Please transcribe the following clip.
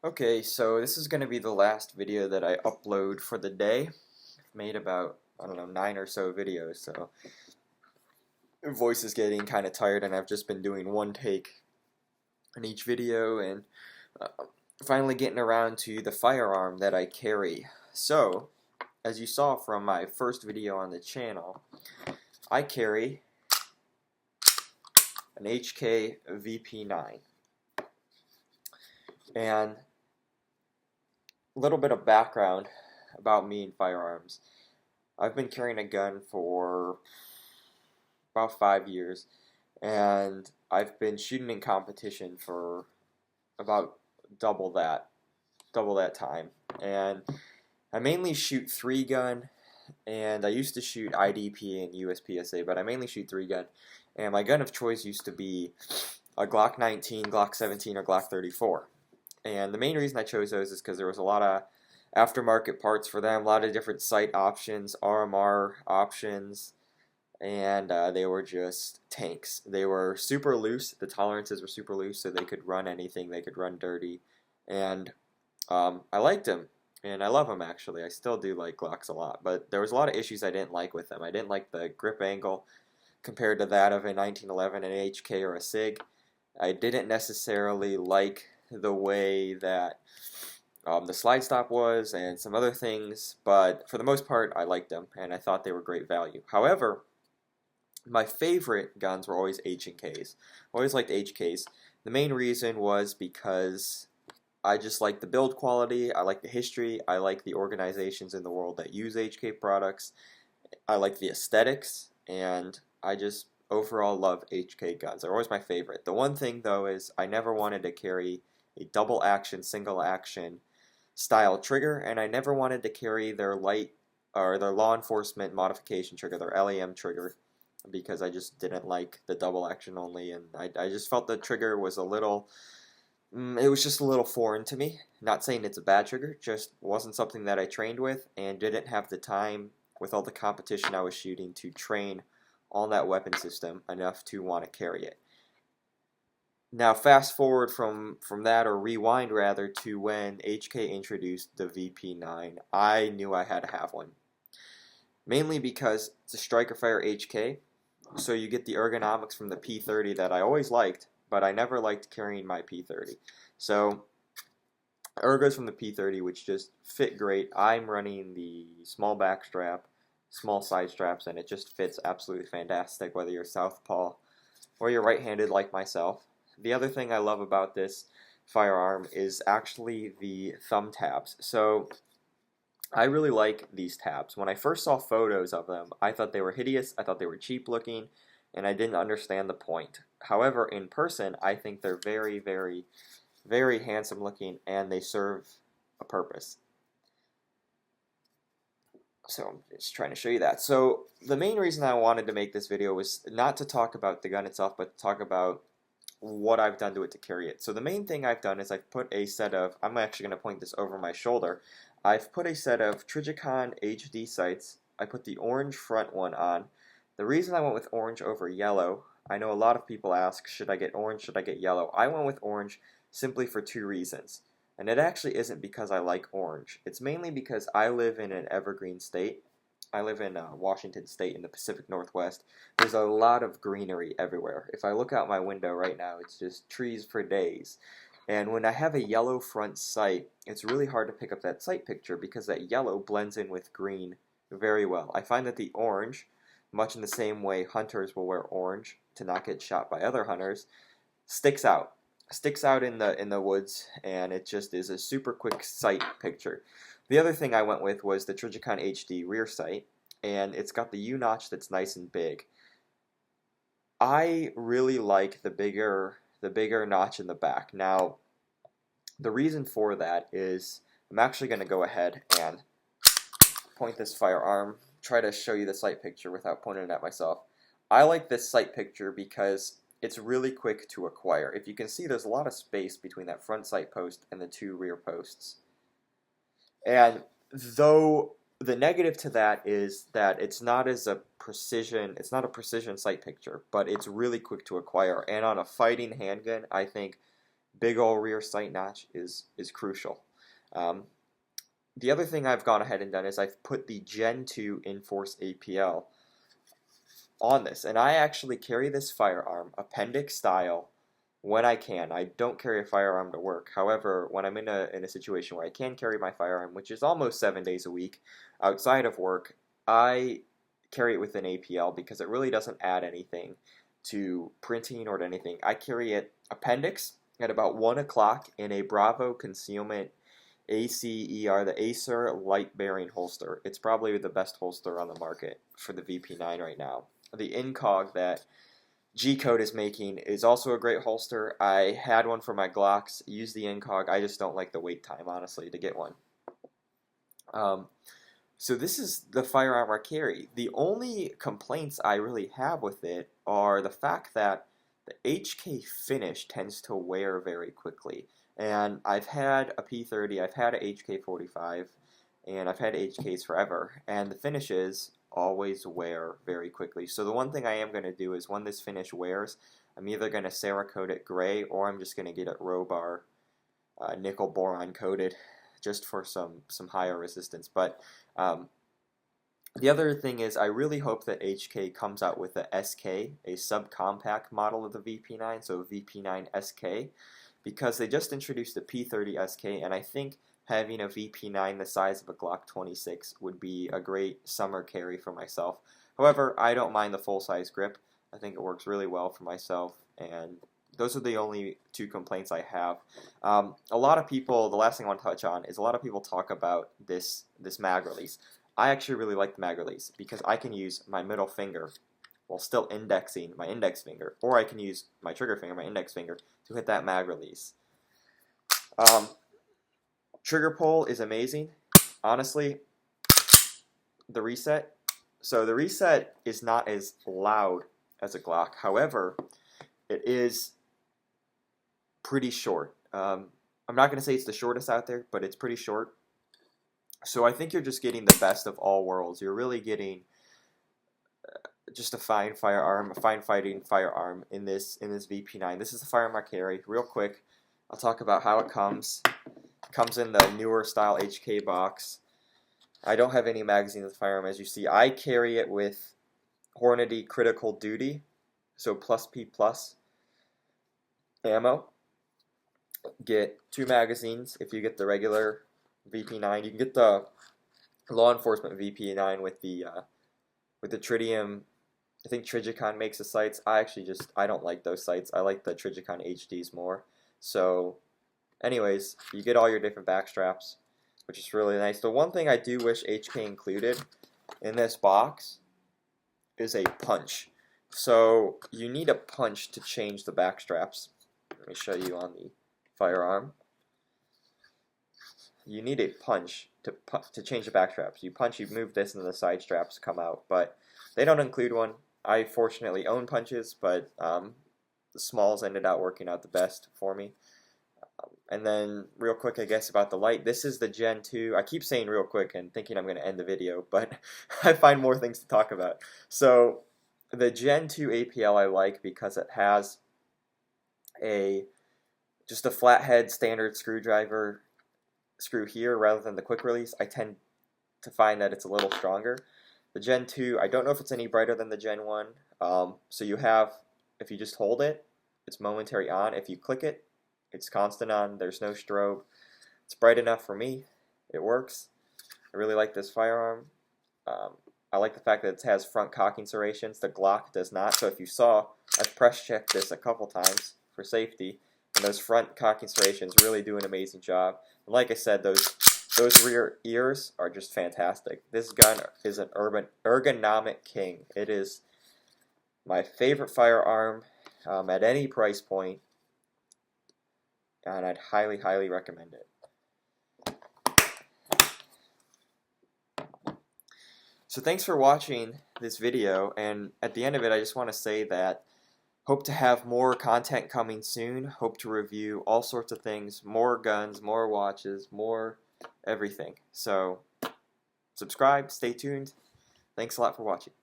Okay, so this is going to be the last video that I upload for the day. I've made about, I don't know, 9 or so videos, so my voice is getting kind of tired and I've just been doing one take in each video and uh, finally getting around to the firearm that I carry. So, as you saw from my first video on the channel, I carry an HK VP9. And a little bit of background about me and firearms. I've been carrying a gun for about 5 years, and I've been shooting in competition for about double that time. And I mainly shoot 3-gun, and I used to shoot IDP and USPSA, but I mainly shoot 3-gun. And my gun of choice used to be a Glock 19, Glock 17, or Glock 34. And the main reason I chose those is because there was a lot of aftermarket parts for them, a lot of different sight options, RMR options, and they were just tanks. They were super loose. The tolerances were super loose, so they could run anything. They could run dirty, and I liked them, and I love them actually. I still do like Glocks a lot, but there was a lot of issues I didn't like with them. I didn't like the grip angle compared to that of a 1911, an HK, or a SIG. I didn't necessarily like the way that the slide stop was and some other things, but for the most part I liked them and I thought they were great value. However, my favorite guns were always H&Ks. Always liked HKs. The main reason was because I just like the build quality, I like the history, I like the organizations in the world that use HK products, I like the aesthetics, and I just overall love HK guns. They're always my favorite. The one thing though is I never wanted to carry a double action, single action style trigger, and I never wanted to carry their light or their law enforcement modification trigger, their LEM trigger, because I just didn't like the double action only, and I just felt the trigger was a little, it was just a little foreign to me. Not saying it's a bad trigger, just wasn't something that I trained with and didn't have the time with all the competition I was shooting to train on that weapon system enough to want to carry it. Now fast forward from that, or rewind rather, to when HK introduced the VP9. I knew I had to have one. Mainly because it's a striker fire HK, so you get the ergonomics from the P30 that I always liked, but I never liked carrying my P30. So ergos from the P30, which just fit great. I'm running the small back strap, small side straps, and it just fits absolutely fantastic whether you're southpaw or you're right-handed like myself. The other thing I love about this firearm is actually the thumb tabs. So I really like these tabs. When I first saw photos of them, I thought they were hideous, I thought they were cheap looking, and I didn't understand the point. However, in person, I think they're very, very, very handsome looking, and they serve a purpose. So I'm just trying to show you that. So the main reason I wanted to make this video was not to talk about the gun itself, but to talk about what I've done to it to carry it. So the main thing I've done is I've put a set of, I'm actually going to point this over my shoulder, I've put a set of Trijicon Hd Sights. I put the orange front one on. The reason I went with orange over yellow, I know a lot of people ask, should I get orange, should I get yellow? I went with orange simply for 2 reasons. And it actually isn't because I like orange. It's mainly because I live in an evergreen state. I live in Washington State in the Pacific Northwest. There's a lot of greenery everywhere. If I look out my window right now, it's just trees for days. And when I have a yellow front sight, it's really hard to pick up that sight picture because that yellow blends in with green very well. I find that the orange, much in the same way hunters will wear orange to not get shot by other hunters, sticks out. Sticks out in the woods, and it just is a super quick sight picture. The other thing I went with was the Trijicon HD rear sight, and it's got the U-notch that's nice and big. I really like the bigger notch in the back. Now, the reason for that is I'm actually going to go ahead and point this firearm, try to show you the sight picture without pointing it at myself. I like this sight picture because it's really quick to acquire. If you can see, there's a lot of space between that front sight post and the 2 rear posts. And though the negative to that is that it's not a precision sight picture, but it's really quick to acquire. And on a fighting handgun, I think big old rear sight notch is crucial. The other thing I've gone ahead and done is I've put the Gen 2 Inforce APL on this, and I actually carry this firearm appendix style when I can. I don't carry a firearm to work. However, when I'm in a situation where I can carry my firearm, which is almost 7 days a week outside of work, I carry it with an APL because it really doesn't add anything to printing or to anything. I carry it appendix at about 1 o'clock in a Bravo concealment ACER, the Acer light bearing holster. It's probably the best holster on the market for the VP9 right now. The Incog that G-Code is making is also a great holster. I had one for my Glocks, used the Incog. I just don't like the wait time, honestly, to get one. So this is the firearm I carry. The only complaints I really have with it are the fact that the HK finish tends to wear very quickly. And I've had a P30, I've had a HK45, and I've had HKs forever, and the finishes always wear very quickly. So the one thing I am going to do is when this finish wears, I'm either going to Cerakote it gray, or I'm just going to get it Robar nickel boron coated, just for some higher resistance. But the other thing is I really hope that HK comes out with the SK, a subcompact model of the VP9, so VP9 SK, because they just introduced the P30 SK, and I think having a VP9 the size of a Glock 26 would be a great summer carry for myself. However, I don't mind the full-size grip. I think it works really well for myself, and those are the only two complaints I have. A lot of people, the last thing I want to touch on is a lot of people talk about this mag release. I actually really like the mag release because I can use my middle finger while still indexing my index finger, or I can use my trigger finger, my index finger, to hit that mag release. Trigger pull is amazing. Honestly, the reset. So the reset is not as loud as a Glock. However, it is pretty short. I'm not going to say it's the shortest out there, but it's pretty short. So I think you're just getting the best of all worlds. You're really getting just a fine firearm, a fine fighting firearm in this VP9. This is the firearm I carry. Real quick, I'll talk about how it comes. It comes in the newer style HK box. I don't have any magazines with the firearm, as you see. I carry it with Hornady Critical Duty, so +P+ ammo. Get 2 magazines if you get the regular VP9. You can get the law enforcement VP9 with the tritium. I think Trijicon makes the sights. I don't like those sights. I like the Trijicon HDs more. So anyways, you get all your different back straps, which is really nice. The one thing I do wish HK included in this box is a punch. So you need a punch to change the back straps. Let me show you on the firearm. You need a punch to change the back straps. You punch, you move this, and the side straps come out, but they don't include one. I fortunately own punches, but the smalls ended out working out the best for me. And then real quick, I guess, about the light. This is the Gen 2. I keep saying real quick and thinking I'm going to end the video, but I find more things to talk about. So the Gen 2 APL I like because it has just a flathead standard screwdriver screw here rather than the quick release. I tend to find that it's a little stronger. The Gen 2, I don't know if it's any brighter than the Gen 1. So you have, if you just hold it, it's momentary on. If you click it, it's constant on. There's no strobe. It's bright enough for me. It works. I really like this firearm. I like the fact that it has front cocking serrations. The Glock does not. So if you saw, I've press checked this a couple times for safety, and those front cocking serrations really do an amazing job. And like I said, those rear ears are just fantastic. This gun is an ergonomic king. It is my favorite firearm at any price point, and I'd highly, highly recommend it. So thanks for watching this video, and at the end of it, I just want to say that hope to have more content coming soon. Hope to review all sorts of things, more guns, more watches, more everything. So subscribe, stay tuned. Thanks a lot for watching.